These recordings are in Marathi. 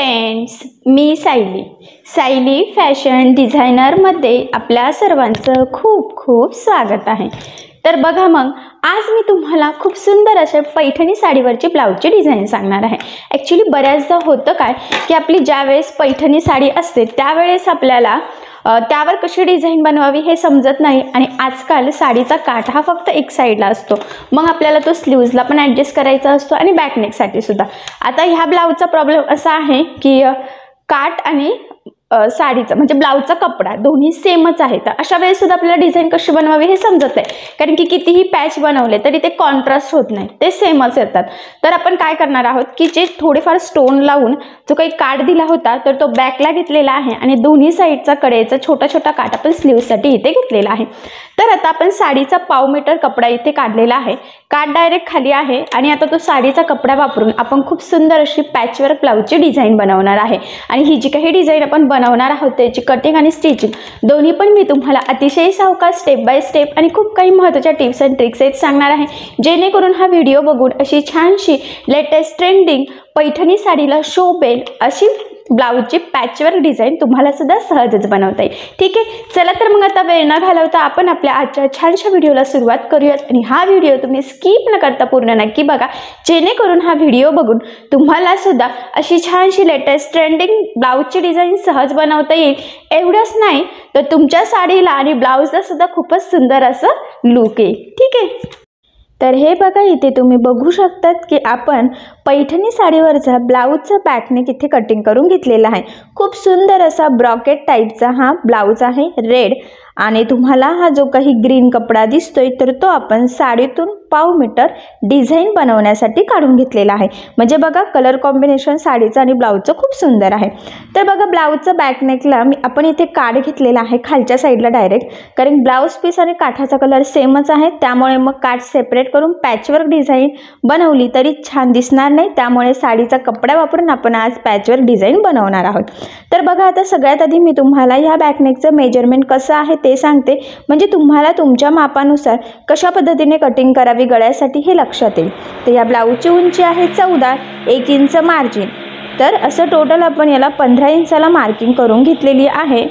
फ्रेंड्स, मी सायली फॅशन डिझायनरमध्ये आपल्या सर्वांचं खूप खूप स्वागत आहे। तर बघा मग आज मी तुम्हाला खूप सुंदर असे पैठणी साडीवरची ब्लाऊजची डिझाईन सांगणार आहे। ॲक्च्युली बऱ्याचदा होतं काय की आपली ज्यावेळेस पैठणी साडी असते त्यावेळेस आपल्याला त्यावर कशी डिझाईन बनवावी हे समजत नाही आणि आजकाल साडीचा काठ हा फक्त एक साईडला असतो, मग आपल्याला तो स्लीव्जला पण ॲडजस्ट करायचा असतो आणि बॅक नेकसाठी सुद्धा। आता ह्या ब्लाऊजचा प्रॉब्लेम असा आहे की काठ आणि साडीचा म्हणजे ब्लाऊजचा कपडा दोन्ही सेमच आहे। तर अशा वेळेस सुद्धा आपल्याला डिझाईन कशी बनवावी हे समजत नाही, कारण की कितीही पॅच बनवले तरी ते कॉन्ट्रास्ट होत नाही, ते सेमच येतात। तर आपण काय करणार आहोत की जे थोडेफार स्टोन लावून जो काही काठ दिला होता तर तो बॅकला घेतलेला आहे आणि दोन्ही साईडचा कडेचा छोटा छोटा काठ आपण स्लीव्हसाठी इथे घेतलेला आहे। तर आता आपण साडीचा पाव मीटर कपडा इथे काढलेला आहे, काठ डायरेक्ट खाली आहे आणि आता तो साडीचा कपडा वापरून आपण खूप सुंदर अशी पॅचवर्क ब्लाऊजची डिझाईन बनवणार आहे। आणि ही जी काही डिझाईन आपण बनवणार आहोत त्याची कटिंग आणि स्टिचिंग दोन्ही पण मी तुम्हाला अतिशय सावकाश स्टेप बाय स्टेप आणि खूप काही महत्त्वाच्या टिप्स अँड ट्रिक्स सांगणार आहे, जेणेकरून हा व्हिडिओ बघून अशी छानशी लेटेस्ट ट्रेंडिंग पैठणी साडीला शोभेल अशी ब्लाऊजची पॅचवर्क डिझाईन तुम्हाला सुद्धा सहजच बनवता येईल। ठीक आहे, चला तर मग आता वेळ न घालवता आपण आपल्या आजच्या छानशा व्हिडिओला सुरुवात करूयात। आणि हा व्हिडिओ तुम्ही स्किप न करता पूर्ण नक्की बघा, जेणेकरून हा व्हिडिओ बघून तुम्हाला सुद्धा अशी छानशी लेटेस्ट ट्रेंडिंग ब्लाऊजची डिझाईन सहज बनवता येईल। एवढंच नाही तर तुमच्या साडीला आणि ब्लाऊजला सुद्धा खूपच सुंदर असं लुक येईल। ठीक आहे, तर हे बघा इथे तुम्ही बघू शकतात की आपण पैठणी साडीवरचा ब्लाऊजचा बॅकनेक इथे कटिंग करून घेतलेला आहे। खूप सुंदर असा ब्रॉकेट टाईपचा हा ब्लाऊज आहे रेड, आणि तुम्हाला हा जो काही ग्रीन कपडा दिसतोय तर तो आपण साडीतून पाव मीटर डिझाईन बनवण्यासाठी काढून घेतलेला आहे। म्हणजे बघा कलर कॉम्बिनेशन साडीचं आणि ब्लाऊजचं खूप सुंदर आहे। तर बघा ब्लाऊजचा बॅकनेकला आपण इथे काठ घेतलेला आहे खालच्या साईडला डायरेक्ट, कारण ब्लाऊज पीस आणि काठाचा कलर सेमच आहे, त्यामुळे मग काठ सेपरेट करून पॅचवर्क डिझाईन बनवली तरी छान दिसणार नाही, त्यामुळे साडीचा कपडा वापरून आपण आज पॅचवर्क डिझाईन बनवणार आहोत। तर बघा आता सगळ्यात आधी मी तुम्हाला ह्या बॅकनेकचं मेजरमेंट कसं आहे ते सांगते, म्हणजे तुम्हाला तुमच्या मापानुसार कशा पद्धतीने कटिंग करावी गळ्यासाठी हे लक्षात येईल। तर या ब्लाऊजची उंची आहे 14, 1 इंच मार्जिन, तर असं टोटल आपण याला 15 इंचाला मार्किंग करून घेतलेली आहे।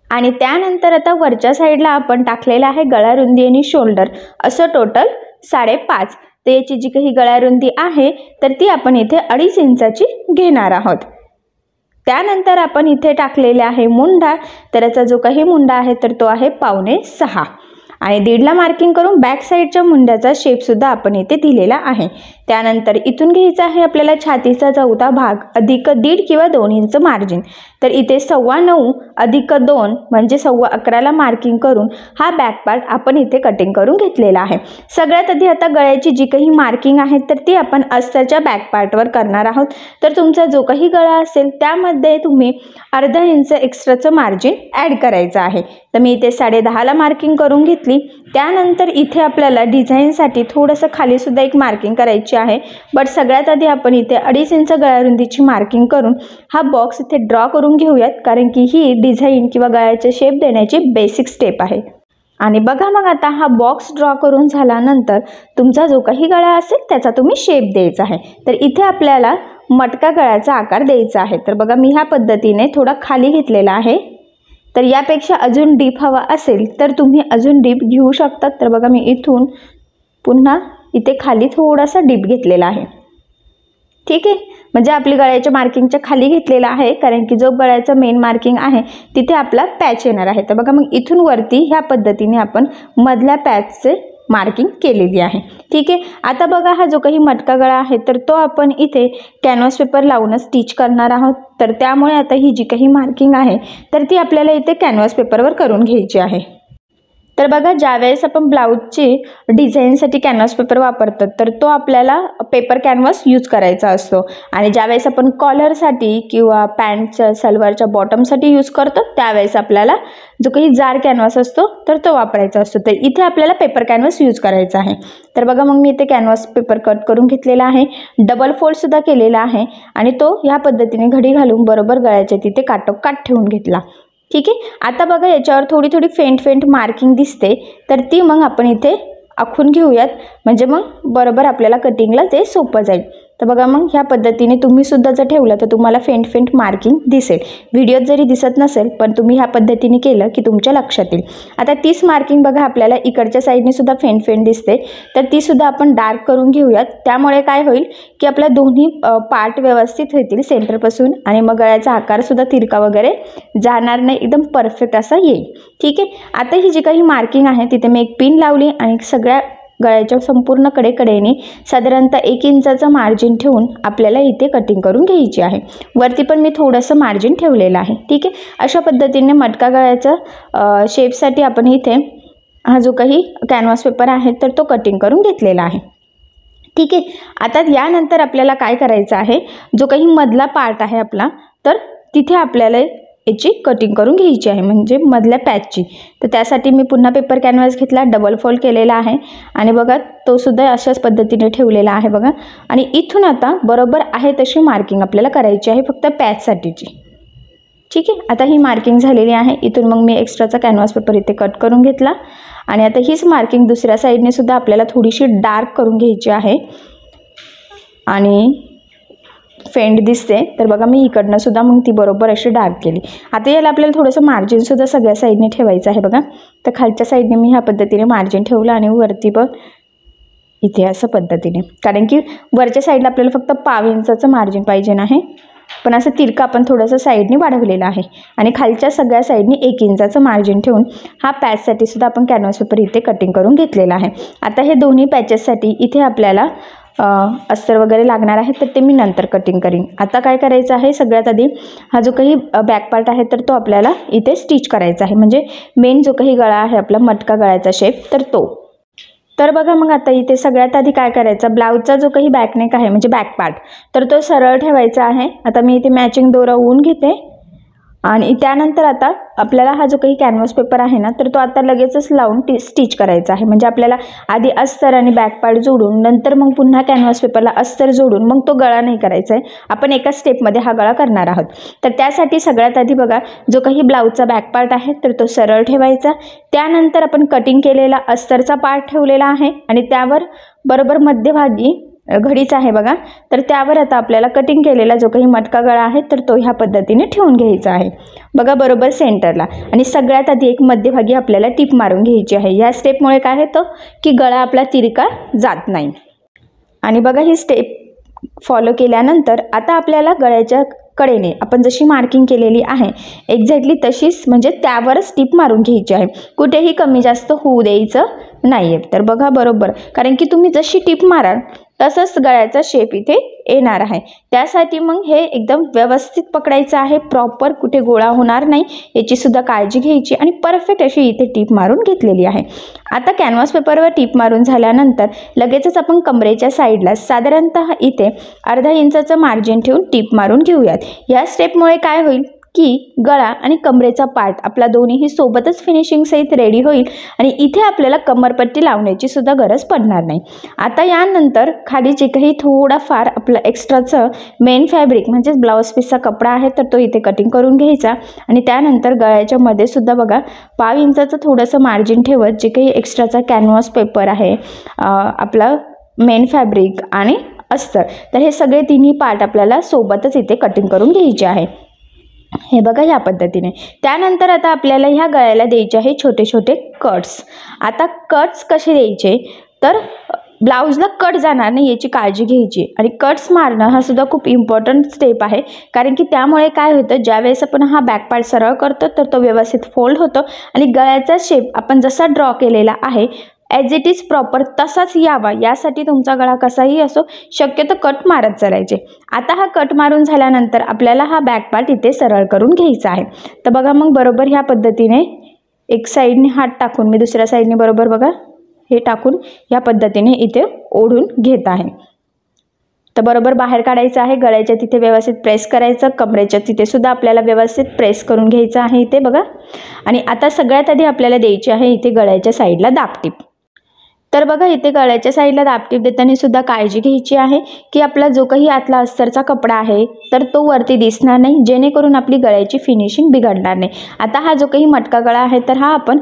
आणि त्यानंतर आता वरच्या साईडला आपण टाकलेला आहे गळा रुंदी आणि शोल्डर असं टोटल 5.5। तर याची जी काही गळा रुंदी आहे तर ती आपण इथे 2.5 इंचाची घेणार आहोत। त्यानंतर आपण इथे टाकलेले आहे मुंडा, तर याचा जो काही मुंडा आहे तर तो आहे 5.25 आणि 1.5ला मार्किंग करून बॅक साईडच्या मुंड्याचा शेप सुद्धा आपण इथे दिलेला आहे। त्यानंतर इथून घ्यायचा आहे आपल्याला छातीचा चौथा भाग अधिक 1.5 किंवा 2 इंच मार्जिन, तर इथे 9.25 अधिक 2 म्हणजे 11.25ला मार्किंग करून हा बॅक पार्ट आपण इथे कटिंग करून घेतलेला आहे। सगळ्यात आधी आता गळ्याची जी काही मार्किंग आहे तर ती आपण अस्त्रच्या बॅक पार्टवर करणार आहोत। तर तुमचा जो काही गळा असेल त्यामध्ये तुम्ही अर्धा इंच एक्स्ट्राचं मार्जिन ॲड करायचं आहे। तर मी इथे 10.5ला मार्किंग करून घेतली। त्यानंतर इथे आपल्याला डिझाईनसाठी थोडंसं खाली सुद्धा एक मार्किंग करायची आहे, बट सगळ्यात आधी आपण इथे 2.5 इंच गळारुंदीची मार्किंग करून हा बॉक्स इथे ड्रॉ करून घेऊयात, कारण की ही डिझाईन किंवा गळ्याचे शेप देण्याची बेसिक स्टेप आहे। आणि बघा मग आता हा बॉक्स ड्रॉ करून झाल्यानंतर तुमचा जो काही गळा असेल त्याचा तुम्ही शेप द्यायचा आहे। तर इथे आपल्याला मटका गळ्याचा आकार द्यायचा आहे। तर बघा मी ह्या पद्धतीने थोडा खाली घेतलेला आहे, तर यापेक्षा अजून डीप हवा असेल तर तुम्ही अजून डीप घेऊ शकता। तर बघा मी इथून पुन्हा इथे खाली थोडासा डीप घेतलेला आहे। ठीक आहे, म्हणजे आपली गळ्याच्या मार्किंगच्या खाली घेतलेला आहे, कारण की जो गळ्याचा मेन मार्किंग आहे तिथे आपला पॅच येणार आहे। तर बघा मग इथून वरती ह्या पद्धतीने आपण मधल्या पॅचचे मार्किंग केलेली आहे। ठीक आहे, आता बघा हा जो काही मटका गळा आहे तर तो आपण इथे कॅनव्हास पेपर लावून स्टिच करणार आहोत। तर त्यामुळे आता ही जी काही मार्किंग आहे तर ती आपल्याला इथे कॅनव्हास पेपरवर करून घ्यायची आहे। तर बघा ज्यावेळेस आपण ब्लाऊजची डिझाईनसाठी कॅनव्हास पेपर वापरतो तर तो आपल्याला पेपर कॅनव्हास यूज करायचा असतो, आणि ज्यावेळेस आपण कॉलरसाठी किंवा पॅन्टच्या सलवारच्या बॉटमसाठी यूज करतो त्यावेळेस आपल्याला जो काही जाड कॅनव्हास असतो तर तो वापरायचा असतो। तर इथे आपल्याला पेपर कॅनव्हास यूज करायचा आहे। तर बघा मग मी इथे कॅनव्हास पेपर कट करून घेतलेला आहे, डबल फोल्ड सुद्धा केलेला आहे आणि तो ह्या पद्धतीने घडी घालून बरोबर गळ्याच्या तिथे काठोकाठ ठेवून घेतला। ठीक आहे, आता बघा याच्यावर थोडी थोडी फेंट मार्किंग दिसते, तर ती मग आपण इथे आखून घेऊयात, म्हणजे मग बरोबर आपल्याला कटिंगला ते सोपं जाईल। तर बघा मग ह्या पद्धतीने तुम्ही सुद्धा जर ठेवलं तर तुम्हाला फेंट फेंट मार्किंग दिसेल. व्हिडिओत जरी दिसत नसेल पण तुम्ही ह्या पद्धतीने केलं की तुमच्या लक्षात येईल. आता तीच मार्किंग बघा आपल्याला इकडच्या साईडने सुद्धा फेंट फेंट दिसते, तर ती सुद्धा आपण डार्क करून घेऊयात. त्यामुळे काय होईल की आपल्या दोन्ही पार्ट व्यवस्थित होतील सेंटरपासून, आणि मग गळ्याचा आकार सुद्धा तिरका वगैरे जाणार नाही, एकदम परफेक्ट असा येईल. ठीक आहे. आता ही जी काही मार्किंग आहे तिथे मी एक पिन लावली आणि सगळ्या गळ्याच्या संपूर्ण कडेने साधारणतः 1 इंचाचं मार्जिन ठेवून आपल्याला इथे कटिंग करून घ्यायची आहे. वरती पण मी थोडंसं मार्जिन ठेवलेलं आहे. ठीक आहे. अशा पद्धतीने मटका गळ्याचा शेपसाठी आपण इथे हा जो काही कॅनव्हास पेपर आहे तर तो कटिंग करून घेतलेला आहे. ठीक आहे. आता यानंतर आपल्याला काय करायचं आहे, जो काही मधला पार्ट आहे आपला, तर तिथे आपल्याला याची कटिंग करून घ्यायची आहे, म्हणजे मधल्या पॅचची. तर त्यासाठी मी पुन्हा पेपर कॅनव्हास घेतला, डबल फोल्ड केलेला आहे आणि बघा तो सुद्धा अशाच पद्धतीने ठेवलेला आहे बघा. आणि इथून आता बरोबर आहे तशी मार्किंग आपल्याला करायची आहे फक्त पॅचसाठीची. ठीक आहे. आता ही मार्किंग झालेली आहे. इथून मग मी एक्स्ट्राचा कॅनव्हास पेपर इथे कट करून घेतला आणि आता हीच मार्किंग दुसऱ्या साईडने सुद्धा आपल्याला थोडीशी डार्क करून घ्यायची आहे. आणि फेंट दिसते तर बघा मी इकडनं सुद्धा मग ती बरोबर अशी डार्क केली. आता याला आपल्याला थोडंसं मार्जिनसुद्धा सगळ्या साईडने ठेवायचं आहे बघा. तर खालच्या साईडने मी ह्या पद्धतीने मार्जिन ठेवलं आणि वरती पण इथे असं पद्धतीने, कारण की वरच्या साईडला आपल्याला फक्त पाव इंचाचं मार्जिन पाहिजे आहे, पण असं तिरका आपण थोडंसं साईडने वाढवलेलं आहे. आणि खालच्या सगळ्या साईडने 1 इंचाचं मार्जिन ठेवून हा पॅचसाठी सुद्धा आपण कॅनव्हास पेपर इथे कटिंग करून घेतलेला आहे. आता हे दोन्ही पॅचेससाठी इथे आपल्याला अस्तर वगैरे लागणार आहे, तर ते मी नंतर कटिंग करीन. आता काय करायचं आहे, सगळ्यात आधी हा जो काही बॅक पार्ट आहे तर तो आपल्याला इथे स्टिच करायचा आहे, म्हणजे मेन जो काही गळा आहे आपला मटका गळ्याचा शेप तर तो. तर बघा मग आता इथे सगळ्यात आधी काय करायचं, ब्लाऊजचा जो काही बॅकनेक आहे म्हणजे बॅक पार्ट तर तो सरळ ठेवायचा आहे. आता मी इथे मॅचिंग दोरा ओवून घेते आणि त्यानंतर आता आपल्याला हा जो काही कॅनव्हास पेपर आहे ना तर तो आता लगेचच लावून स्टिच करायचा आहे. म्हणजे आपल्याला आधी अस्तर आणि बॅक पार्ट जोडून नंतर मग पुन्हा कॅनव्हास पेपरला अस्तर जोडून मग तो गळा नाही करायचा आहे, आपण एका स्टेपमध्ये हा गळा करणार आहोत. तर त्यासाठी सगळ्यात आधी बघा जो काही ब्लाऊजचा बॅक पार्ट आहे तर तो सरळ ठेवायचा. त्यानंतर आपण कटिंग केलेला अस्तरचा पार्ट ठेवलेला आहे आणि त्यावर बरोबर मध्यभागी घडीच आहे बघा, तर त्यावर आता आपल्याला कटिंग केलेला जो काही मटका गळा आहे तर तो ह्या पद्धतीने ठेवून घ्यायचा आहे बघा बरोबर सेंटरला. आणि सगळ्यात आधी एक मध्यभागी आपल्याला टिप मारून घ्यायची आहे. ह्या स्टेपमुळे काय होतं की गळा आपला तिरका जात नाही. आणि बघा ही स्टेप फॉलो केल्यानंतर आता आपल्याला गळ्याच्या कडेने आपण जशी मार्किंग केलेली आहे एक्झॅक्टली तशीच, म्हणजे त्यावरच टिप मारून घ्यायची आहे, कुठेही कमी जास्त होऊ द्यायचं नाही आहे. तर बघा बरोबर, कारण की तुम्ही जशी टिप माराल तसंच गळ्याचा शेप इथे येणार आहे. त्यासाठी मग हे एकदम व्यवस्थित पकडायचं आहे, प्रॉपर कुठे गोळा होणार नाही याची सुद्धा काळजी घ्यायची. आणि परफेक्ट अशी इथे टिप मारून घेतलेली आहे. आता कॅनव्हास पेपरवर टिप मारून झाल्यानंतर लगेचच आपण कमरेच्या साईडला साधारणतः इथे अर्धा इंचाचं मार्जिन ठेवून टिप मारून घेऊयात. या स्टेपमुळे काय होईल की गळा आणि कमरेचा पार्ट आपला दोन्हीही सोबतच फिनिशिंग सहित रेडी होईल आणि इथे आपल्याला कमरपट्टी लावण्याची सुद्धा गरज पडणार नाही. आता यानंतर खाली जे काही थोडाफार आपलं एक्स्ट्राचं मेन फॅब्रिक म्हणजेच ब्लाऊज पीसचा कपडा आहे तर तो इथे कटिंग करून घ्यायचा. आणि त्यानंतर गळ्याच्या मध्ये सुद्धा बघा पाव इंचाचं थोडंसं मार्जिन ठेवत जे काही एक्स्ट्राचा कॅनव्हास पेपर आहे आपला मेन फॅब्रिक आणि अस्तर, तर हे सगळे तिन्ही पार्ट आपल्याला सोबतच इथे कटिंग करून घ्यायचे आहे. हे बघा या पद्धतीने. त्यानंतर आता आपल्याला ह्या गळ्याला द्यायचे आहे छोटे छोटे कट्स. आता कट्स कसे द्यायचे, तर ब्लाऊजला कट जाणार नाही याची काळजी घ्यायची. आणि कट्स मारणं हा सुद्धा खूप इम्पॉर्टंट स्टेप आहे, कारण की त्यामुळे काय होतं ज्यावेळेस आपण हा बॅक पार्ट सरळ करतो तर तो व्यवस्थित फोल्ड होतो आणि गळ्याचा शेप आपण जसा ड्रॉ केलेला आहे ॲज इट इज प्रॉपर तसाच यावा यासाठी तुमचा गळा कसाही असो शक्यतो कट मारत चालायचे. आता हा कट मारून झाल्यानंतर आपल्याला हा बॅक पार्ट इथे सरळ करून घ्यायचा आहे. तर बघा मग बरोबर ह्या पद्धतीने एक साईडने हात टाकून मी दुसऱ्या साईडने बरोबर बघा हे टाकून या पद्धतीने इथे ओढून घेत आहे. तर बरोबर बाहेर काढायचं आहे, गळ्याच्या तिथे व्यवस्थित प्रेस करायचं, कमरेच्या तिथे सुद्धा आपल्याला व्यवस्थित प्रेस करून घ्यायचं आहे इथे बघा. आणि आता सगळ्यात आधी आपल्याला द्यायची आहे इथे गळ्याच्या साईडला दाबटीप. तर बघा इथे गळ्याच्या साईडला दाबटीप देताना सुद्धा काळजी घ्यायची आहे की आपला जो काही आतला अस्तरचा कपडा आहे तर तो वरती दिसणार नाही, जेणेकरून आपली गळ्याची फिनिशिंग बिघडणार नाही. आता हा जो काही मटका गळा आहे तर हा आपण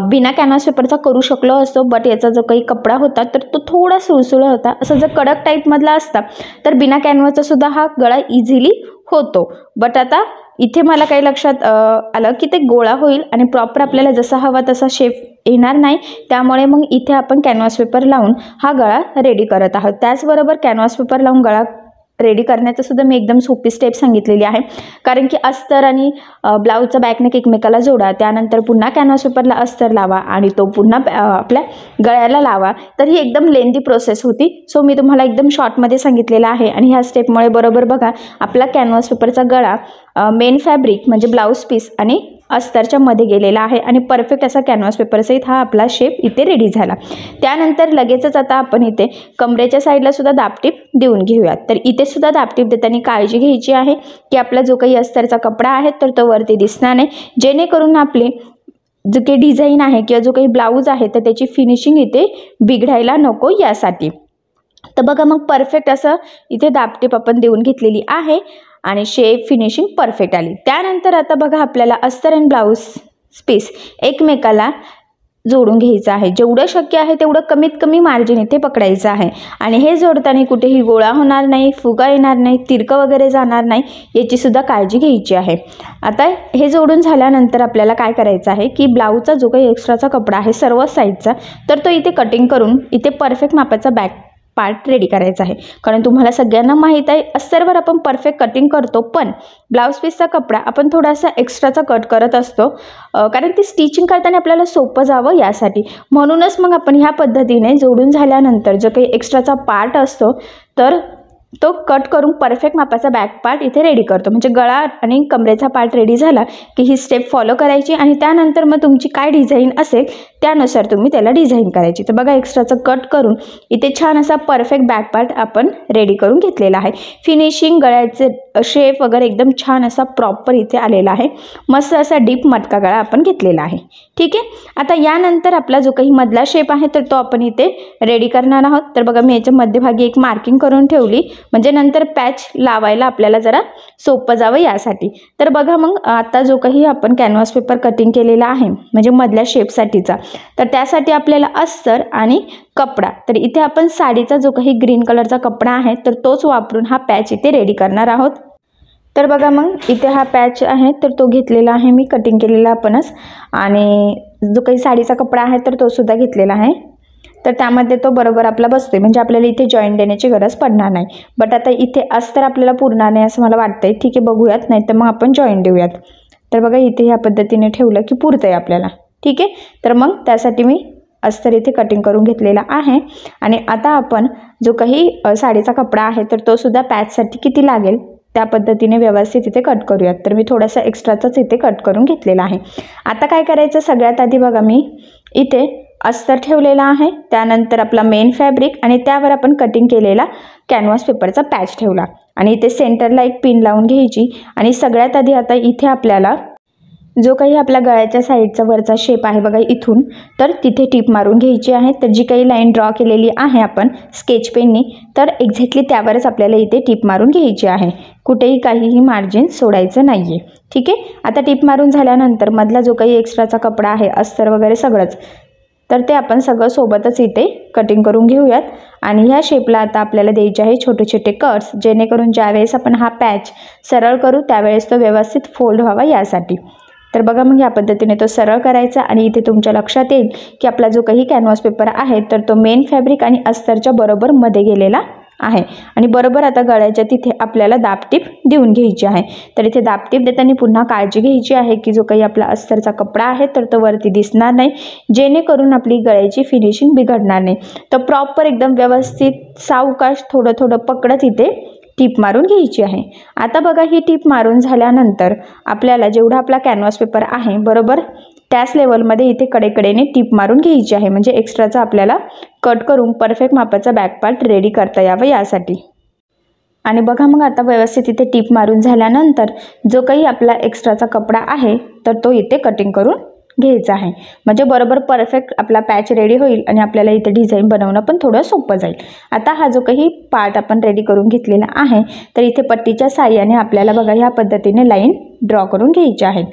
बिना कॅनव्हास पेपरचा करू शकलो असतो, बट याचा जो काही कपडा होता तर तो थोडा सुळसुळा होता. असं जर कडक टाईपमधला असता तर बिना कॅनव्हासचा सुद्धा हा गळा इझिली होतो. बट आता इथे मला काही लक्षात आलं की ते गोळा होईल आणि प्रॉपर आपल्याला जसा हवा तसा शेप येणार नाही, त्यामुळे मग इथे आपण कॅनव्हास पेपर लावून हा गळा रेडी करत आहोत. त्याचबरोबर कॅनव्हास पेपर लावून गळा रेडी करण्याचं सुद्धा मी एकदम सोपी स्टेप सांगितलेली आहे, कारण की अस्तर आणि ब्लाऊजचा बॅकनेक एकमेकाला जोडा, त्यानंतर पुन्हा कॅनव्हास पेपरला अस्तर लावा आणि तो पुन्हा आपल्या गळ्याला लावा. तर ही एकदम लेंदी प्रोसेस होती. सो मी तुम्हाला एकदम शॉर्टमध्ये सांगितलेलं आहे आणि ह्या स्टेपमुळे बरोबर बघा आपला कॅनव्हास पेपरचा गळा मेन फॅब्रिक म्हणजे ब्लाऊज पीस आणि अस्तरच्या मध्ये गेलेला आहे आणि परफेक्ट असा कॅनव्हास पेपर सहित हा आपला शेप इथे रेडी झाला. त्यानंतर लगेचच आता आपण इथे कमरेच्या साईडला सुद्धा दाबटीप देऊन घेऊयात. तर इथे सुद्धा दाबटीप देताना काळजी घ्यायची आहे की आपला जो काही अस्तरचा कपडा आहे तर तो वरती दिसणार नाही, जेणेकरून आपली जो काही डिझाईन आहे किंवा जो काही ब्लाऊज आहे तर त्याची फिनिशिंग इथे बिघडायला नको यासाठी. तर बघा मग परफेक्ट असं इथे दाबटीप आपण देऊन घेतलेली आहे आणि शेप फिनिशिंग परफेक्ट आली. त्यानंतर आता बघा आपल्याला अस्तर आणि ब्लाऊज पीस एकमेकाला जोडून घ्यायचं आहे. जेवढं शक्य आहे तेवढं कमीत कमी मार्जिन इथे पकडायचं आहे आणि हे जोडताना कुठेही गोळा होणार नाही, फुगा येणार नाही, तिरकं वगैरे जाणार नाही, याची सुद्धा काळजी घ्यायची आहे. आता हे जोडून झाल्यानंतर आपल्याला काय करायचं आहे की ब्लाऊजचा जो काही एक्स्ट्राचा कपडा आहे सर्व साईडचा तर तो इथे कटिंग करून इथे परफेक्ट मापाचा बॅक पार्ट रेडी करायचा आहे. कारण तुम्हाला सगळ्यांना माहीत आहे अस्तरवर आपण परफेक्ट कटिंग करतो, पण ब्लाऊज पीसचा कपडा आपण थोडासा एक्स्ट्राचा कट करत असतो, कारण ती स्टिचिंग करताना आपल्याला सोपं जावं यासाठी. म्हणूनच मग आपण ह्या पद्धतीने जोडून झाल्यानंतर जो काही एक्स्ट्राचा पार्ट असतो तर तो कट करून परफेक्ट मापाचा बॅक पार्ट इथे रेडी करतो. म्हणजे गळा आणि कमरेचा पार्ट रेडी झाला की ही स्टेप फॉलो करायची आणि त्यानंतर मग तुमची काय डिझाईन असेल त्यानुसार तुम्ही त्याला डिझाईन करायची. तर बघा एक्स्ट्राचं कट करून इथे छान असा परफेक्ट बॅक पार्ट आपण रेडी करून घेतलेला आहे. फिनिशिंग गळ्याचे शेप वगैरे एकदम छान असा प्रॉपर इथे आलेला आहे. मस्त असा डीप मटका गळा आपण घेतलेला आहे. ठीक आहे. आता यानंतर आपला जो काही मधला शेप आहे तर तो आपण इथे रेडी करणार आहोत. तर बघा मी याच्या मध्यभागी एक मार्किंग करून ठेवली, म्हणजे नंतर पॅच लावायला आपल्याला जरा सोपं जावं यासाठी. तर बघा मग आता जो काही आपण कॅनव्हास पेपर कटिंग केलेला आहे म्हणजे मधल्या शेपसाठीचा, तर त्यासाठी आपल्याला अस्तर आणि कपडा, तर इथे आपण साडीचा जो काही ग्रीन कलरचा कपडा आहे तर तोच वापरून हा पॅच इथे रेडी करणार आहोत. तर बघा मग इथे हा पॅच आहे तर तो घेतलेला आहे मी, कटिंग केलेला आपणच, आणि जो काही साडीचा कपडा आहे तर तो सुद्धा घेतलेला आहे. तर त्यामध्ये तो बरोबर आपला बसतोय, म्हणजे आपल्याला इथे जॉईंट देण्याची गरज पडणार नाही. बट आता इथे अस्तर आपल्याला पुरणार नाही असं मला वाटतंय. ठीक आहे, बघूयात, नाही तर मग आपण जॉईंट देऊयात. तर बघा इथे ह्या पद्धतीने ठेवलं की पुरतंय आपल्याला. ठीक आहे. तर मग त्यासाठी मी अस्तर इथे कटिंग करून घेतलेला आहे आणि आता आपण जो काही साडीचा कपडा आहे तर तो सुद्धा पॅचसाठी किती लागेल त्या पद्धतीने व्यवस्थित इथे कट करूयात. तर मी थोडासा एक्स्ट्राचाच इथे कट करून घेतलेला आहे. आता काय करायचं, सगळ्यात आधी बघा मी इथे अस्तर ठेवलेला आहे, त्यानंतर आपला मेन फॅब्रिक आणि त्यावर आपण कटिंग केलेला कॅनव्हास पेपरचा पॅच ठेवला आणि इथे सेंटरला एक पिन लावून घ्यायची. आणि सगळ्यात आधी आता इथे आपल्याला जो काही आपल्या गळ्याच्या साईडचा वरचा शेप आहे बघा इथून, तर तिथे टिप मारून घ्यायची आहे. तर जी काही लाईन ड्रॉ केलेली आहे आपण स्केच पेननी, तर एक्झॅक्टली त्यावरच आपल्याला इथे टिप मारून घ्यायची आहे. कुठेही काहीही मार्जिन सोडायचं नाही आहे. ठीक आहे. आता टिप मारून झाल्यानंतर मधला जो काही एक्स्ट्राचा कपडा आहे अस्तर वगैरे सगळंच, तर ते आपण सगळं सोबतच इथे कटिंग करून घेऊयात. आणि ह्या शेपला आता आपल्याला द्यायचे आहे छोटे छोटे कट्स, जेणेकरून ज्यावेळेस आपण हा पॅच सरळ करू त्यावेळेस तो व्यवस्थित फोल्ड व्हावा यासाठी. तर बघा मग या पद्धतीने तो सरळ करायचा आणि इथे तुमच्या लक्षात येईल की आपला जो काही कॅनव्हास पेपर आहे तर तो मेन फॅब्रिक आणि अस्तरच्या बरोबर मध्ये गेलेला आहे आणि बरोबर आता गळ्याच्या तिथे आपल्याला दाबटीप देऊन घ्यायची आहे. तर इथे दाबटीप देताना पुन्हा काळजी घ्यायची आहे की जो काही आपला अस्तरचा कपडा आहे तर तो वरती दिसणार नाही, जेणेकरून आपली गळ्याची फिनिशिंग बिघडणार नाही. तर प्रॉपर एकदम व्यवस्थित सावकाश थोडं थोडं पकडत इथे टीप मारून घ्यायची आहे. आता बघा ही टीप मारून झाल्यानंतर आपल्याला जेवढा आपला कॅनव्हास पेपर आहे बरोबर त्याच लेवलमध्ये इथे कडेकडेने टीप मारून घ्यायची आहे, म्हणजे एक्स्ट्राचा आपल्याला कट करून परफेक्ट मापाचा बॅक पार्ट रेडी करता यावं यासाठी. आणि बघा मग आता व्यवस्थित इथे टीप मारून झाल्यानंतर जो काही आपला एक्स्ट्राचा कपडा आहे तर तो इथे कटिंग करून घ्यायचा आहे, म्हणजे बरोबर परफेक्ट आपला पॅच रेडी होईल आणि आपल्याला इथे डिझाईन बनवणं पण थोडं सोपं जाईल. आता हा जो काही पार्ट आपण रेडी करून घेतलेला आहे, तर इथे पट्टीच्या साहाय्याने आपल्याला बघा ह्या पद्धतीने लाईन ड्रॉ करून घ्यायची आहेत.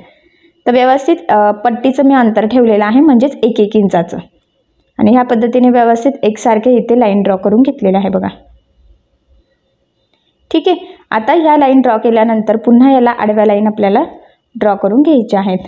तर व्यवस्थित पट्टीचं मी अंतर ठेवलेलं आहे, म्हणजेच 1-1 इंचाचं, आणि ह्या पद्धतीने व्यवस्थित एकसारखे इथे लाईन ड्रॉ करून घेतलेलं आहे बघा. ठीक आहे. आता ह्या लाईन ड्रॉ केल्यानंतर पुन्हा याला आडव्या लाईन आपल्याला ड्रॉ करून घ्यायच्या आहेत.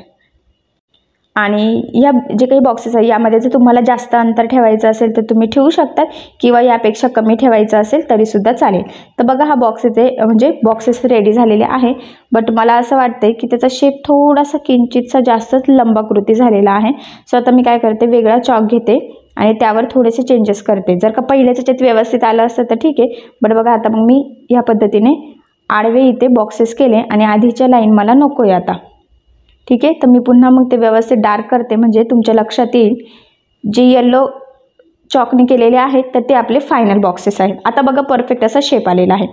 आणि या जे काही बॉक्सेस आहे यामध्ये जर तुम्हाला जास्त अंतर ठेवायचं असेल तर तुम्ही ठेवू शकता, किंवा यापेक्षा कमी ठेवायचं असेल तरीसुद्धा चालेल. तर बघा हा बॉक्स इथे म्हणजे बॉक्सेस रेडी झालेले आहे, बट मला असं वाटतंय की त्याचा शेप थोडासा किंचितसा जास्तच लंबाकृती झालेला आहे. सो आता मी काय करते, वेगळा चॉक घेते आणि त्यावर थोडेसे चेंजेस करते. जर का पहिल्याच याच्यात व्यवस्थित आलं असतं तर ठीक आहे, बट बघा आता मग मी ह्या पद्धतीने आडवे इथे बॉक्सेस केले आणि आधीच्या लाईन मला नको आहे आता. ठीक आहे. तर मी पुन्हा मग ते व्यवस्थित डार्क करते, म्हणजे तुमच्या लक्षात येईल जे येलो चॉकने केलेले आहेत तर ते आपले फायनल बॉक्सेस आहेत. आता बघा परफेक्ट असा शेप आलेला आहे.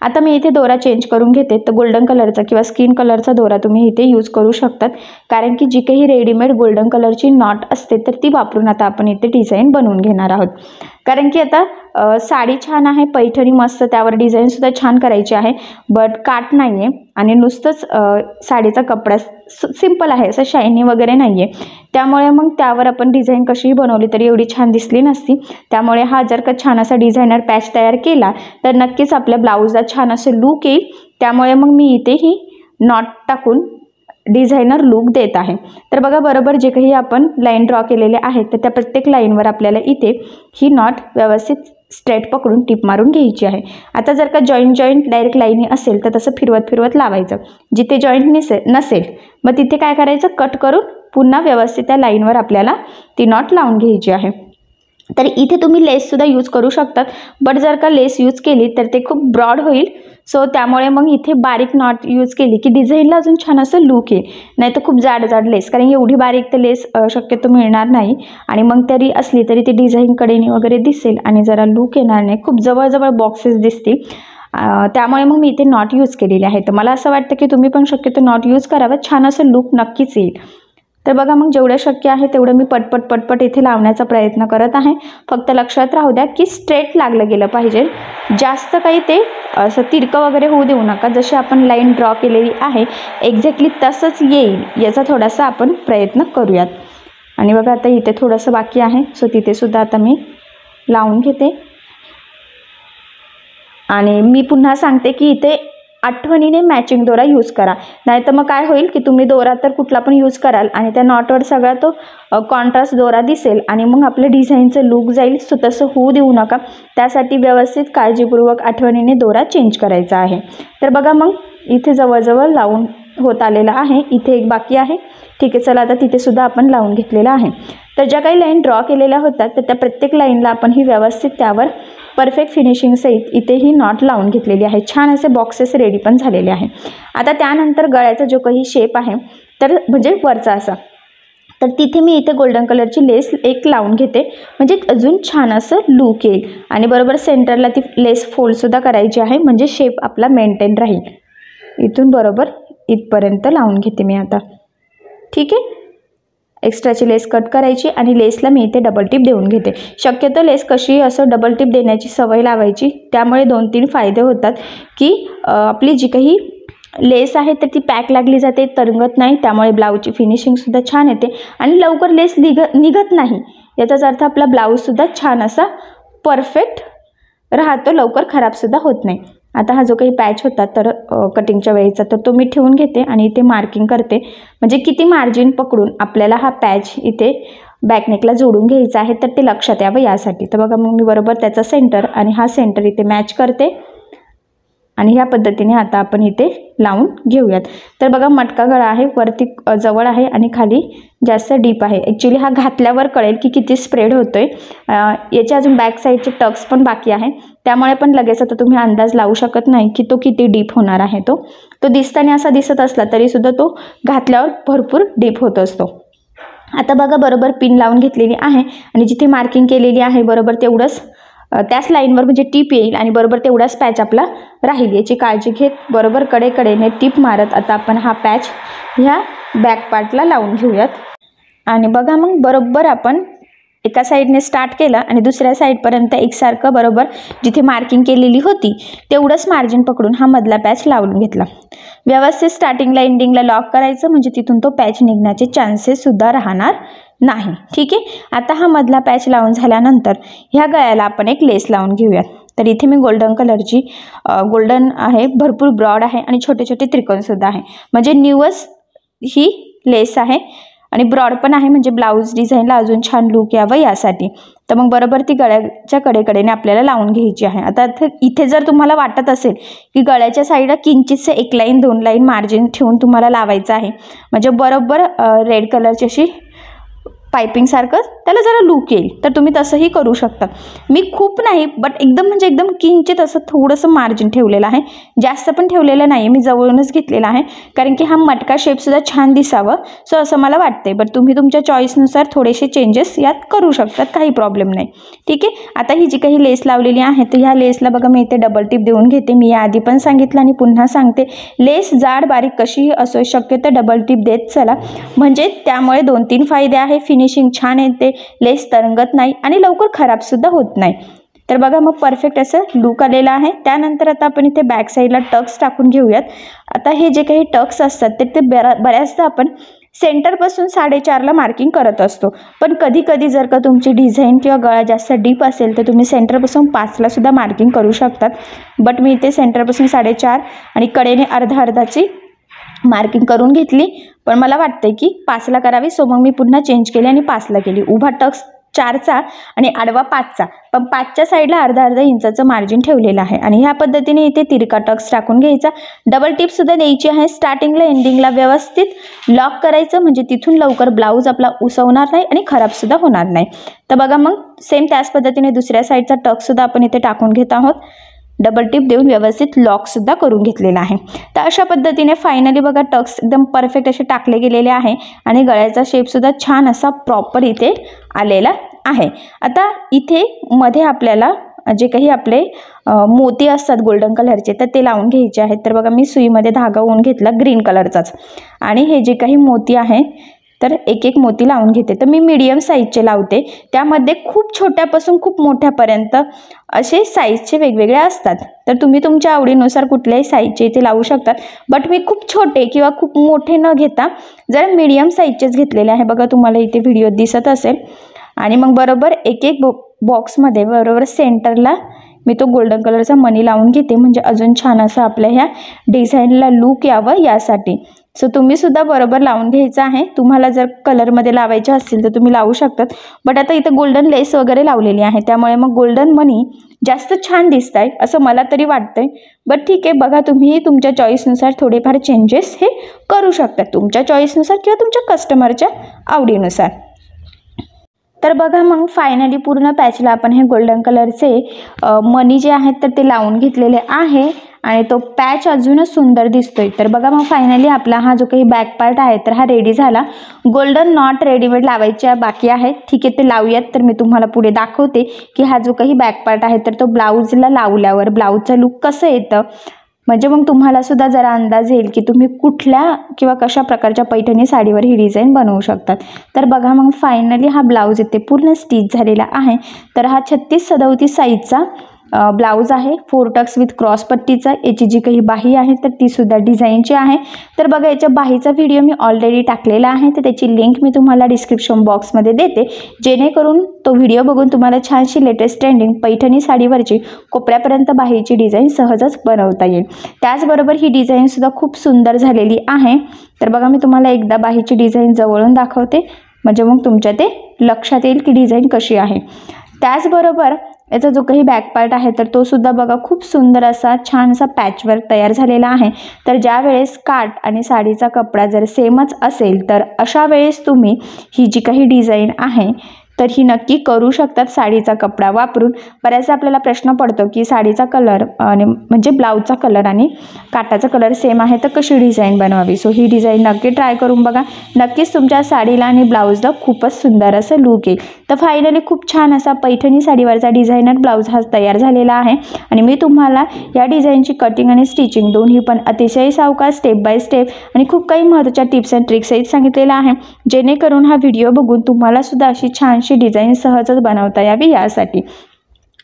आता मी इथे दोरा चेंज करून घेते. तर गोल्डन कलरचा किंवा स्किन कलरचा दोरा तुम्ही इथे यूज करू शकतात, कारण की जी काही रेडीमेड गोल्डन कलरची नॉट असते तर ती वापरून आता आपण इथे डिझाईन बनवून घेणार आहोत. कारण की आता साडी छान आहे, पैठणी मस्त, त्यावर डिझाईनसुद्धा छान करायची आहे, बट काट नाही आहे आणि नुसतंच साडीचा कपडा सिंपल आहे, असं शायनी वगैरे नाही आहे. त्यामुळे मग त्यावर आपण डिझाईन कशीही बनवली तरी एवढी छान दिसली नसती. त्यामुळे हा जर का छान असा डिझायनर पॅच तयार केला तर नक्कीच आपल्या ब्लाऊजला छान असं लूक येईल. त्यामुळे मग मी इथे ही नॉट टाकून डिझायनर लूक देत आहे. तर बघा बरोबर जे काही आपण लाईन ड्रॉ केलेले आहेत तर त्या प्रत्येक लाईनवर आपल्याला इथे ही नॉट व्यवस्थित स्ट्रेट पकडून टिप मारून घ्यायची आहे. आता जर का जॉईंट डायरेक्ट लाईनी असेल तर तसं फिरवत लावायचं. जिथे जॉईंट नसेल मग तिथे काय करायचं, कट करून पुन्हा व्यवस्थित त्या लाईनवर आपल्याला ती नॉट लावून घ्यायची आहे. तर इथे तुम्ही लेससुद्धा यूज करू शकतात, बट जर का लेस यूज केली तर ते खूप ब्रॉड होईल. सो त्यामुळे मग इथे बारीक नॉट यूज केली की डिझाईनला अजून छान असं लूक येईल. नाही तर खूप जाड लेस, कारण एवढी बारीक तर लेस शक्यतो मिळणार नाही, आणि मग तरी असली तरी ती डिझाईन कडेने वगैरे दिसेल आणि जरा लूक येणार नाही, खूप जवळ बॉक्सेस दिसतील. त्यामुळे मग मी इथे नॉट यूज केलेली आहे. तर मला असं वाटतं की तुम्ही पण शक्यतो नॉट यूज करावं, छान असं लूक नक्कीच येईल. तर बघा मग जेवढं शक्य आहे तेवढं मी पटपट इथे लावण्याचा प्रयत्न करत आहे. फक्त लक्षात राहू द्या की स्ट्रेट लागलं गेलं पाहिजे, जास्त काही ते असं तिरकं वगैरे होऊ देऊ नका. जशी आपण लाईन ड्रॉ केलेली आहे एक्झॅक्टली तसंच येईल याचा थोडासा आपण प्रयत्न करूयात. आणि बघा आता इथे थोडंसं बाकी आहे, सो तिथेसुद्धा आता मी लावून घेते. आणि मी पुन्हा सांगते की इथे आठवणीने मॅचिंग दोरा यूज करा, नाही तर मग काय होईल की तुम्ही दोरा तर कुठला पण यूज कराल आणि त्या नॉटवर सगळा तो कॉन्ट्रास्ट दोरा दिसेल आणि मग आपलं डिझाईनचं लूक जाईल. सो तसं होऊ देऊ नका. त्यासाठी व्यवस्थित काळजीपूर्वक आठवणीने दोरा चेंज करायचा आहे. तर बघा मग इथे जवळजवळ लावून होत आलेला आहे. इथे एक बाकी आहे. ठीक आहे, चला आता तिथेसुद्धा आपण लावून घेतलेलं आहे. तर ज्या काही लाईन ड्रॉ केलेल्या होत्या तर त्या प्रत्येक लाईनला आपण ही व्यवस्थित त्यावर परफेक्ट फिनिशिंग सहित इथे ही नॉट लावून घेतलेली आहे. छान असे बॉक्सेस रेडी पण झालेले आहे. आता त्यानंतर गळ्याचा जो काही शेप आहे तर म्हणजे वरचा असा, तर तिथे मी इथे गोल्डन कलरची लेस एक लावून घेते, म्हणजे अजून छान असं लूक येईल. आणि बरोबर सेंटरला ती लेस फोल्डसुद्धा करायची आहे, म्हणजे शेप आपला मेंटेन राहील. इथून बरोबर इथपर्यंत लावून घेते मी आता. ठीक आहे. एक्स्ट्राची लेस कट करायची आणि लेसला मी इथे डबल टिप देऊन घेते. शक्यतो लेस कशी असं डबल टिप देण्याची सवय लावायची, त्यामुळे 2-3 फायदे होतात की आपली जी काही लेस आहे तर ती पॅक लागली जाते, तरंगत नाही, त्यामुळे ब्लाऊजची फिनिशिंगसुद्धा छान येते आणि लवकर लेस निघत नाही. याचाच अर्थ आपला ब्लाऊजसुद्धा छान असा परफेक्ट राहतो, लवकर खराबसुद्धा होत नाही. आता हा जो काही पॅच होता तर कटिंगच्या वेळेचा तर तो मी ठेवून घेते आणि इथे मार्किंग करते, म्हणजे किती मार्जिन पकडून आपल्याला हा पॅच इथे बॅकनेकला जोडून घ्यायचा आहे तर ते लक्षात यावं यासाठी. तर बघा मग मी बरोबर त्याचा सेंटर आणि हा सेंटर इथे मॅच करते आणि ह्या पद्धतीने आता आपण इथे लावून घेऊयात. तर बघा मटका गळा आहे, वरती जवळ आहे आणि खाली जास्त डीप आहे. ॲक्च्युली हा घातल्यावर कळेल की किती स्प्रेड होतोय. याचे अजून बॅक साईडचे टक्स पण बाकी आहे, त्यामुळे पण लगेच आता तुम्ही अंदाज लावू शकत नाही की तो किती डीप होणार आहे. तो दिसताना असा दिसत असला तरीसुद्धा तो घातल्यावर भरपूर डीप होत असतो. आता बघा बरोबर पिन लावून घेतलेली आहे आणि जिथे मार्किंग केलेली आहे बरोबर तेवढंच त्याच लाईनवर म्हणजे टीप येईल आणि बरोबर तेवढाच पॅच आपला राहील, याची काळजी घेत बरोबर कडेकडेने टीप मारत आता आपण हा पॅच ह्या बॅक पार्टला लावून घेऊयात. आणि बघा मग बरोबर आपण एका साईडने स्टार्ट केलं आणि दुसऱ्या साईडपर्यंत एकसारखं बरोबर जिथे मार्किंग केलेली होती तेवढंच मार्जिन पकडून हा मधला पॅच लावून घेतला. व्यवस्थित स्टार्टिंगला एंडिंगला लॉक करायचं म्हणजे तिथून तो पॅच निघण्याचे चान्सेससुद्धा राहणार नाही. ठीक आहे. आता हा मधला पॅच लावून झाल्यानंतर ह्या गळ्याला आपण एक लेस लावून घेऊयात. तर इथे मी गोल्डन कलरची गोल्डन आहे, भरपूर ब्रॉड आहे आणि छोटे छोटे त्रिकोणसुद्धा आहे, म्हणजे न्यूअस ही लेस आहे आणि ब्रॉड पण आहे, म्हणजे ब्लाऊज डिझाईनला अजून छान लुक यावं यासाठी. तर मग बरोबर ती गळ्याच्या कडेकडेने आपल्याला लावून घ्यायची आहे. आता इथे जर तुम्हाला वाटत असेल की गळ्याच्या साईडला किंचितसे 1 लाईन 2 लाईन मार्जिन ठेवून तुम्हाला लावायचं आहे, म्हणजे बरोबर रेड कलरची अशी पायपिंगसारखं त्याला जरा लुक येईल, तर तुम्ही तसंही करू शकता. मी खूप नाही बट म्हणजे एकदम किंचित असं थोडंसं मार्जिन ठेवलेलं आहे, जास्त पण ठेवलेलं नाही. मी जवळूनच घेतलेला आहे कारण की हा मटका शेपसुद्धा छान दिसावं, सो असं मला वाटते. बट तुम्ही तुमच्या चॉईसनुसार थोडेसे चेंजेस यात करू शकतात, काही प्रॉब्लेम नाही. ठीक आहे. आता ही जी काही लेस लावलेली आहे तर ह्या लेसला बघा मी इथे डबल टिप देऊन घेते. मी याआधी पण सांगितलं आणि पुन्हा सांगते, लेस जाड बारीक कशीही असो शक्यतो डबल टिप देत चला, म्हणजे त्यामुळे 2-3 फायदे आहे. फिनिशिंग छान येते, लेस तरंगत नाही आणि लवकर खराबसुद्धा होत नाही. तर बघा मग परफेक्ट असं लुक आलेला आहे. त्यानंतर आता आपण इथे बॅक साईडला टक्स टाकून घेऊयात. आता हे जे काही टक्स असतात ते बऱ्याचदा आपण सेंटरपासून 4.5ला मार्किंग करत असतो, पण कधी कधी जर का तुमची डिझाईन किंवा गळा जास्त डीप असेल तर तुम्ही सेंटरपासून 5ला सुद्धा मार्किंग करू शकतात. बट मी इथे सेंटरपासून 4.5 आणि कडेने अर्धाची मार्किंग करून घेतली, पण मला वाटतं की 5ला करावी, सो मग मी पुन्हा चेंज केली आणि 5ला केली. उभा टक्स 4चा आणि आडवा 5चा, पण 5च्या साईडला अर्धा इंचाचं मार्जिन ठेवलेलं आहे. आणि ह्या पद्धतीने इथे तिरका टक्स टाकून घ्यायचा. डबल टिपसुद्धा द्यायची आहे. स्टार्टिंगला एंडिंगला व्यवस्थित लॉक करायचं, म्हणजे तिथून लवकर ब्लाऊज आपला उसवणार नाही आणि खराबसुद्धा होणार नाही. तर बघा मग सेम त्याच पद्धतीने दुसऱ्या साईडचा टक्ससुद्धा आपण इथे टाकून घेत आहोत. डबल टिप देऊन व्यवस्थित लॉकसुद्धा करून घेतलेला आहे. तर अशा पद्धतीने फायनली बघा टक्स एकदम परफेक्ट असे टाकले गेलेले आहे आणि गळ्याचा शेपसुद्धा छान असा प्रॉपर इथे आलेला आहे. आता इथे मध्ये आपल्याला जे काही आपले मोती असतात गोल्डन कलरचे तर ते लावून घ्यायचे आहेत. तर बघा मी सुईमध्ये धागा ओवून घेतला ग्रीन कलरचाच आणि हे जे काही मोती आहे तर एक एक मोती लावून घेते. तर मी मीडियम साईजचे लावते, त्यामध्ये खूप छोट्यापासून खूप मोठ्यापर्यंत असे साईजचे वेगवेगळे असतात. तर तुम्ही तुमच्या आवडीनुसार कुठल्याही साईजचे इथे लावू शकतात. बट मी खूप छोटे किंवा खूप मोठे न घेता जरा मीडियम साईजचेच घेतलेले आहे. बघा तुम्हाला इथे व्हिडिओ दिसत असेल. आणि मग बरोबर एक एक बॉक्समध्ये बरोबर सेंटरला मी तो गोल्डन कलरचा मणी लावून घेते, म्हणजे अजून छान असं आपल्या ह्या डिझाईनला लुक यावं यासाठी. सो तुम्ही सुद्धा बरोबर लावून घ्यायचं आहे. तुम्हाला जर कलरमध्ये लावायचे असतील तर तुम्ही लावू शकतात. बट आता इथं गोल्डन लेस वगैरे लावलेली आहे, त्यामुळे मग गोल्डन मणी जास्त छान दिसत आहे असं मला तरी वाटतंय. बट ठीक आहे, बघा तुम्ही तुमच्या चॉईसनुसार थोडेफार चेंजेस हे करू शकतात, तुमच्या चॉईसनुसार किंवा तुमच्या कस्टमरच्या आवडीनुसार. तर बघा मग फायनली पूर्ण पॅचला आपण हे गोल्डन कलरचे मणी जे आहेत तर ते लावून घेतलेले आहे आणि तो पॅच अजूनच सुंदर दिसतोय. तर बघा मग फायनली आपला हा जो काही बॅक पार्ट आहे तर हा रेडी झाला. गोल्डन नॉट रेडीमेड लावायच्या बाकी आहेत. ठीक आहे, ते लावूयात. तर मी तुम्हाला पुढे दाखवते की हा जो काही बॅक पार्ट आहे तर तो ब्लाऊजला लावल्यावर ब्लाऊजचं लुक कसं येतं, म्हणजे मग तुम्हाला सुद्धा जरा अंदाज येईल की तुम्ही कुठल्या किंवा कशा प्रकारच्या पैठणी साडीवर ही डिझाईन बनवू शकतात. तर बघा मग फायनली हा ब्लाऊज इथे पूर्ण स्टिच झालेला आहे. तर हा 36-37 साईजचा ब्लाऊज आहे, 4 टक्स विथ क्रॉस पट्टीचा. याची जी काही बाही आहे तर ती सुद्धा डिझाईनची आहे. तर बघा याच्या बाहीचा व्हिडिओ मी ऑलरेडी टाकलेला आहे, तर त्याची लिंक मी तुम्हाला डिस्क्रिप्शन बॉक्समध्ये देते, जेणेकरून तो व्हिडिओ बघून तुम्हाला छानशी लेटेस्ट ट्रेंडिंग पैठणी साडीवरची कोपऱ्यापर्यंत बाहीची डिझाईन सहजच बनवता येईल. त्याचबरोबर ही डिझाईनसुद्धा खूप सुंदर झालेली आहे. तर बघा मी तुम्हाला एकदा बाहीची डिझाईन जवळून दाखवते, म्हणजे मग तुमच्या ते लक्षात येईल की डिझाईन कशी आहे. त्याचबरोबर याचा जो काही बॅक पार्ट आहे तर तो सुद्धा बघा खूप सुंदर असा छान असा पॅचवर्क तयार झालेला आहे. तर ज्या वेळेस काठ आणि साडीचा कपडा जर सेमच असेल तर अशा वेळेस तुम्ही ही जी काही डिझाईन आहे तर ही नक्की करू शकतात साडीचा कपडा वापरून. बऱ्याचदा आपल्याला प्रश्न पडतो की साडीचा कलर आणि म्हणजे ब्लाऊजचा कलर आणि काठाचा कलर सेम आहे तर कशी डिझाईन बनवावी. सो ही डिझाईन नक्की ट्राय करून बघा. नक्कीच तुमच्या साडीला आणि ब्लाऊजला खूपच सुंदर असं लूक येईल. तर फायनली खूप छान असा पैठणी साडीवरचा डिझायनर ब्लाऊज हा तयार झालेला आहे आणि मी तुम्हाला या डिझाईनची कटिंग आणि स्टिचिंग दोन्ही पण अतिशय सावकाश स्टेप बाय स्टेप आणि खूप काही महत्त्वाच्या टिप्स अँड ट्रिक्स सहित सांगितलेला आहे, जेणेकरून हा व्हिडिओ बघून तुम्हाला सुद्धा अशी छानशी डिझाईन सहजच बनवता यावी यासाठी.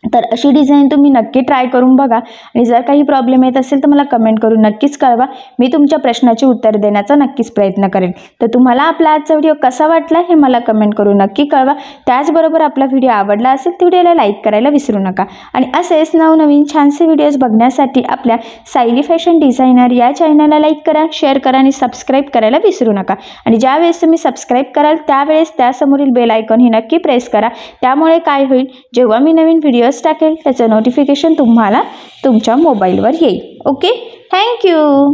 तर अशी डिझाईन तुम्ही नक्की ट्राय करून बघा आणि जर काही प्रॉब्लेम येत असेल तर मला कमेंट करून नक्कीच कळवा. मी तुमच्या प्रश्नाचे उत्तर देण्याचा नक्कीच प्रयत्न करेन. तर तुम्हाला आपला आजचा व्हिडिओ कसा वाटला हे मला कमेंट करून नक्की कळवा. त्याचबरोबर आपला व्हिडिओ आवडला असेल तर व्हिडिओला लाईक करायला विसरू नका आणि असेच नवनवीन छानसे व्हिडिओज बघण्यासाठी आपल्या सायली फॅशन डिझायनर या चॅनलला लाईक करा, शेअर करा आणि सबस्क्राईब करायला विसरू नका. आणि ज्यावेळेस तुम्ही सबस्क्राईब कराल त्यावेळेस त्यासमोरील बेल आयकॉन ही नक्की प्रेस करा. त्यामुळे काय होईल, जेव्हा मी नवीन व्हिडिओ टाकेल त्याचं नोटिफिकेशन तुम्हाला तुमच्या मोबाईलवर येईल. Okay, thank you.